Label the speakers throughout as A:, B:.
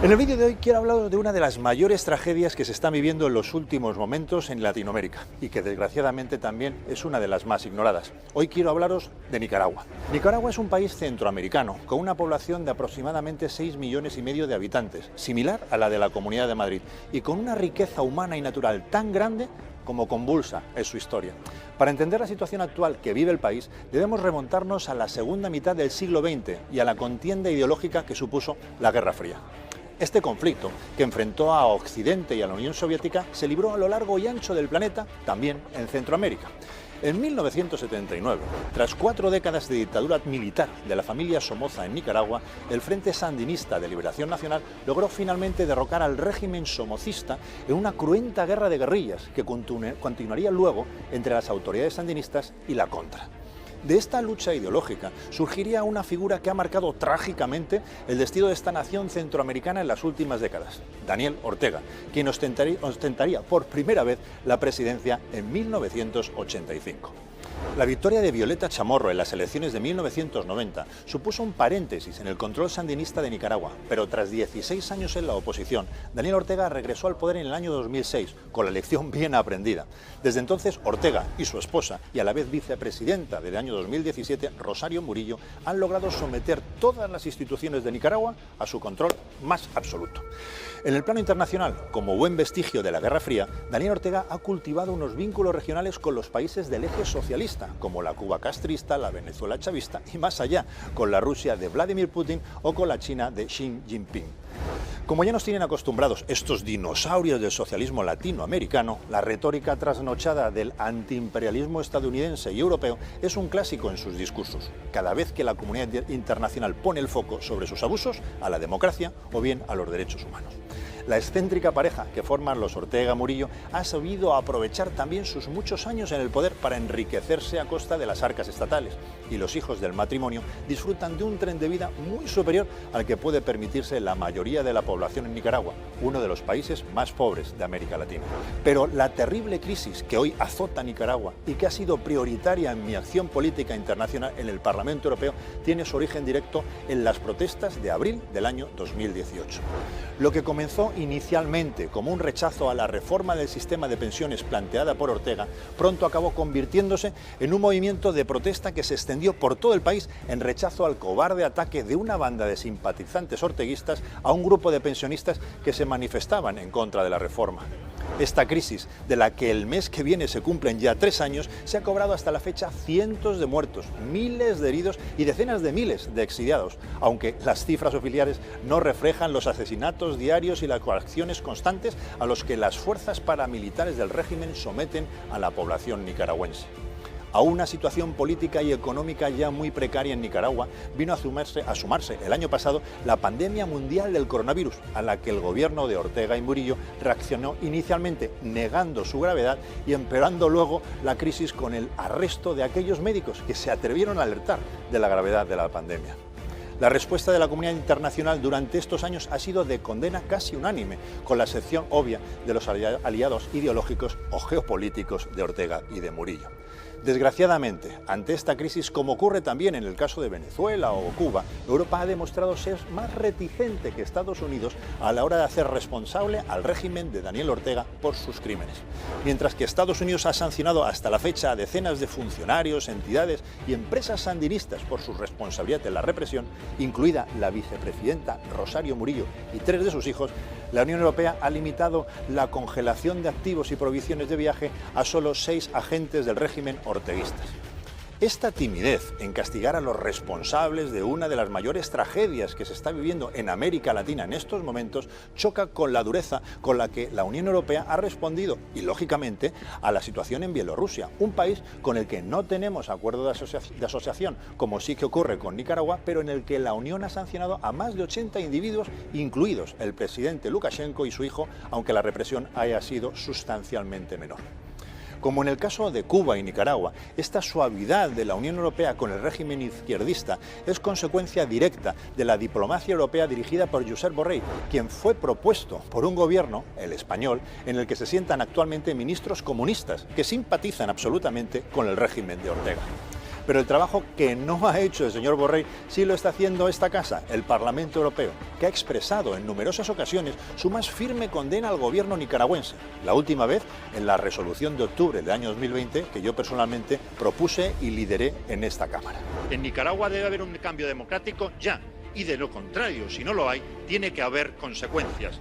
A: En el vídeo de hoy quiero hablaros de una de las mayores tragedias que se están viviendo en los últimos momentos en Latinoamérica y que desgraciadamente también es una de las más ignoradas. Hoy quiero hablaros de Nicaragua. Nicaragua es un país centroamericano con una población de aproximadamente 6,5 millones de habitantes, similar a la de la Comunidad de Madrid, y con una riqueza humana y natural tan grande como convulsa es su historia. Para entender la situación actual que vive el país, debemos remontarnos a la segunda mitad del siglo XX y a la contienda ideológica que supuso la Guerra Fría. Este conflicto, que enfrentó a Occidente y a la Unión Soviética, se libró a lo largo y ancho del planeta, también en Centroamérica. En 1979, tras 4 décadas de dictadura militar de la familia Somoza en Nicaragua, el Frente Sandinista de Liberación Nacional logró finalmente derrocar al régimen somocista en una cruenta guerra de guerrillas que continuaría luego entre las autoridades sandinistas y la Contra. De esta lucha ideológica surgiría una figura que ha marcado trágicamente el destino de esta nación centroamericana en las últimas décadas, Daniel Ortega, quien ostentaría por primera vez la presidencia en 1985. La victoria de Violeta Chamorro en las elecciones de 1990 supuso un paréntesis en el control sandinista de Nicaragua, pero tras 16 años en la oposición, Daniel Ortega regresó al poder en el año 2006, con la lección bien aprendida. Desde entonces, Ortega y su esposa, y a la vez vicepresidenta del año 2017, Rosario Murillo, han logrado someter todas las instituciones de Nicaragua a su control más absoluto. En el plano internacional, como buen vestigio de la Guerra Fría, Daniel Ortega ha cultivado unos vínculos regionales con los países del eje socialista, como la Cuba castrista, la Venezuela chavista y más allá, con la Rusia de Vladimir Putin o con la China de Xi Jinping. Como ya nos tienen acostumbrados estos dinosaurios del socialismo latinoamericano, la retórica trasnochada del antiimperialismo estadounidense y europeo es un clásico en sus discursos, cada vez que la comunidad internacional pone el foco sobre sus abusos a la democracia o bien a los derechos humanos. La excéntrica pareja que forman los Ortega Murillo ha sabido aprovechar también sus muchos años en el poder para enriquecerse a costa de las arcas estatales, y los hijos del matrimonio disfrutan de un tren de vida muy superior al que puede permitirse la mayoría de la población en Nicaragua, uno de los países más pobres de América Latina. Pero la terrible crisis que hoy azota Nicaragua y que ha sido prioritaria en mi acción política internacional en el Parlamento Europeo tiene su origen directo en las protestas de abril del año 2018. Lo que comenzó inicialmente como un rechazo a la reforma del sistema de pensiones planteada por Ortega, pronto acabó convirtiéndose en un movimiento de protesta que se extendió por todo el país en rechazo al cobarde ataque de una banda de simpatizantes orteguistas a un grupo de pensionistas que se manifestaban en contra de la reforma. Esta crisis, de la que el mes que viene se cumplen ya 3 años, se ha cobrado hasta la fecha cientos de muertos, miles de heridos y decenas de miles de exiliados, aunque las cifras oficiales no reflejan los asesinatos diarios y las coacciones constantes a los que las fuerzas paramilitares del régimen someten a la población nicaragüense. A una situación política y económica ya muy precaria en Nicaragua, vino a sumarse el año pasado la pandemia mundial del coronavirus, a la que el gobierno de Ortega y Murillo reaccionó inicialmente negando su gravedad y empeorando luego la crisis con el arresto de aquellos médicos que se atrevieron a alertar de la gravedad de la pandemia. La respuesta de la comunidad internacional durante estos años ha sido de condena casi unánime, con la excepción obvia de los aliados ideológicos o geopolíticos de Ortega y de Murillo. Desgraciadamente, ante esta crisis, como ocurre también en el caso de Venezuela o Cuba, Europa ha demostrado ser más reticente que Estados Unidos a la hora de hacer responsable al régimen de Daniel Ortega por sus crímenes. Mientras que Estados Unidos ha sancionado hasta la fecha a decenas de funcionarios, entidades y empresas sandinistas por su responsabilidad en la represión, incluida la vicepresidenta Rosario Murillo y 3 de sus hijos, la Unión Europea ha limitado la congelación de activos y prohibiciones de viaje a solo 6 agentes del régimen orteguistas. Esta timidez en castigar a los responsables de una de las mayores tragedias que se está viviendo en América Latina en estos momentos choca con la dureza con la que la Unión Europea ha respondido, y lógicamente, a la situación en Bielorrusia, un país con el que no tenemos acuerdo de asociación, como sí que ocurre con Nicaragua, pero en el que la Unión ha sancionado a más de 80 individuos, incluidos el presidente Lukashenko y su hijo, aunque la represión haya sido sustancialmente menor. Como en el caso de Cuba y Nicaragua, esta suavidad de la Unión Europea con el régimen izquierdista es consecuencia directa de la diplomacia europea dirigida por Josep Borrell, quien fue propuesto por un gobierno, el español, en el que se sientan actualmente ministros comunistas que simpatizan absolutamente con el régimen de Ortega. Pero el trabajo que no ha hecho el señor Borrell sí lo está haciendo esta casa, el Parlamento Europeo, que ha expresado en numerosas ocasiones su más firme condena al gobierno nicaragüense. La última vez en la resolución de octubre del año 2020 que yo personalmente propuse y lideré en esta Cámara. En Nicaragua debe haber un cambio democrático ya, y de lo contrario, si no lo hay, tiene que haber consecuencias.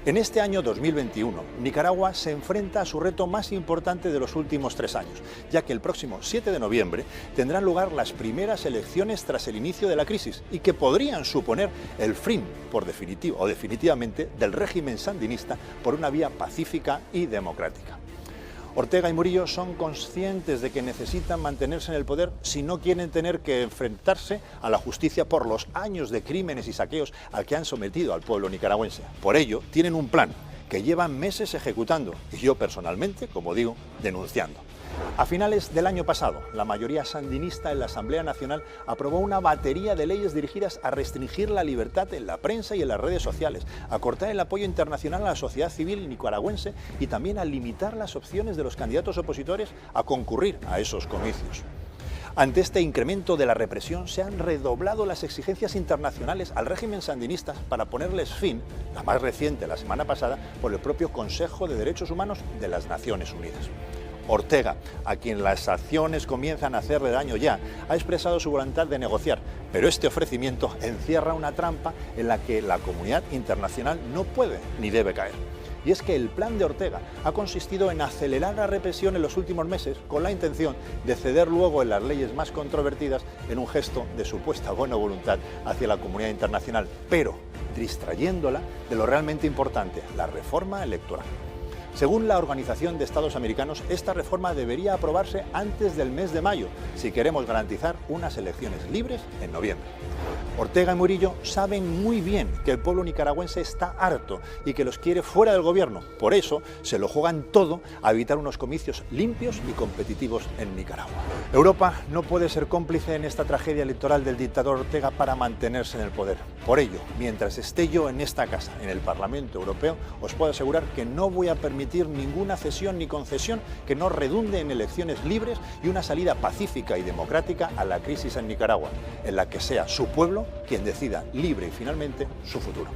A: En este año 2021, Nicaragua se enfrenta a su reto más importante de los últimos 3 años, ya que el próximo 7 de noviembre tendrán lugar las primeras elecciones tras el inicio de la crisis y que podrían suponer el fin, definitivamente, del régimen sandinista por una vía pacífica y democrática. Ortega y Murillo son conscientes de que necesitan mantenerse en el poder si no quieren tener que enfrentarse a la justicia por los años de crímenes y saqueos al que han sometido al pueblo nicaragüense. Por ello, tienen un plan que llevan meses ejecutando y yo personalmente, como digo, denunciando. A finales del año pasado, la mayoría sandinista en la Asamblea Nacional aprobó una batería de leyes dirigidas a restringir la libertad en la prensa y en las redes sociales, a cortar el apoyo internacional a la sociedad civil nicaragüense y también a limitar las opciones de los candidatos opositores a concurrir a esos comicios. Ante este incremento de la represión, se han redoblado las exigencias internacionales al régimen sandinista para ponerles fin, la más reciente la semana pasada, por el propio Consejo de Derechos Humanos de las Naciones Unidas. Ortega, a quien las acciones comienzan a hacerle daño ya, ha expresado su voluntad de negociar, pero este ofrecimiento encierra una trampa en la que la comunidad internacional no puede ni debe caer. Y es que el plan de Ortega ha consistido en acelerar la represión en los últimos meses con la intención de ceder luego en las leyes más controvertidas en un gesto de supuesta buena voluntad hacia la comunidad internacional, pero distrayéndola de lo realmente importante, la reforma electoral. Según la Organización de Estados Americanos, esta reforma debería aprobarse antes del mes de mayo, si queremos garantizar unas elecciones libres en noviembre. Ortega y Murillo saben muy bien que el pueblo nicaragüense está harto y que los quiere fuera del gobierno. Por eso se lo juegan todo a evitar unos comicios limpios y competitivos en Nicaragua. Europa no puede ser cómplice en esta tragedia electoral del dictador Ortega para mantenerse en el poder. Por ello, mientras esté yo en esta casa, en el Parlamento Europeo, os puedo asegurar que no voy a permitir ninguna cesión ni concesión que no redunde en elecciones libres y una salida pacífica y democrática a la crisis en Nicaragua, en la que sea su pueblo quien decida libre y finalmente su futuro.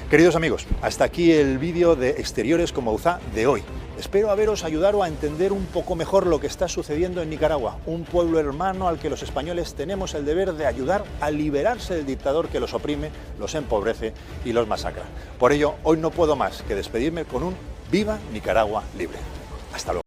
A: Queridos amigos, hasta aquí el vídeo de Exteriores con Bauzá de hoy. Espero haberos ayudado a entender un poco mejor lo que está sucediendo en Nicaragua, un pueblo hermano al que los españoles tenemos el deber de ayudar a liberarse del dictador que los oprime, los empobrece y los masacra. Por ello, hoy no puedo más que despedirme con un ¡Viva Nicaragua libre! Hasta luego.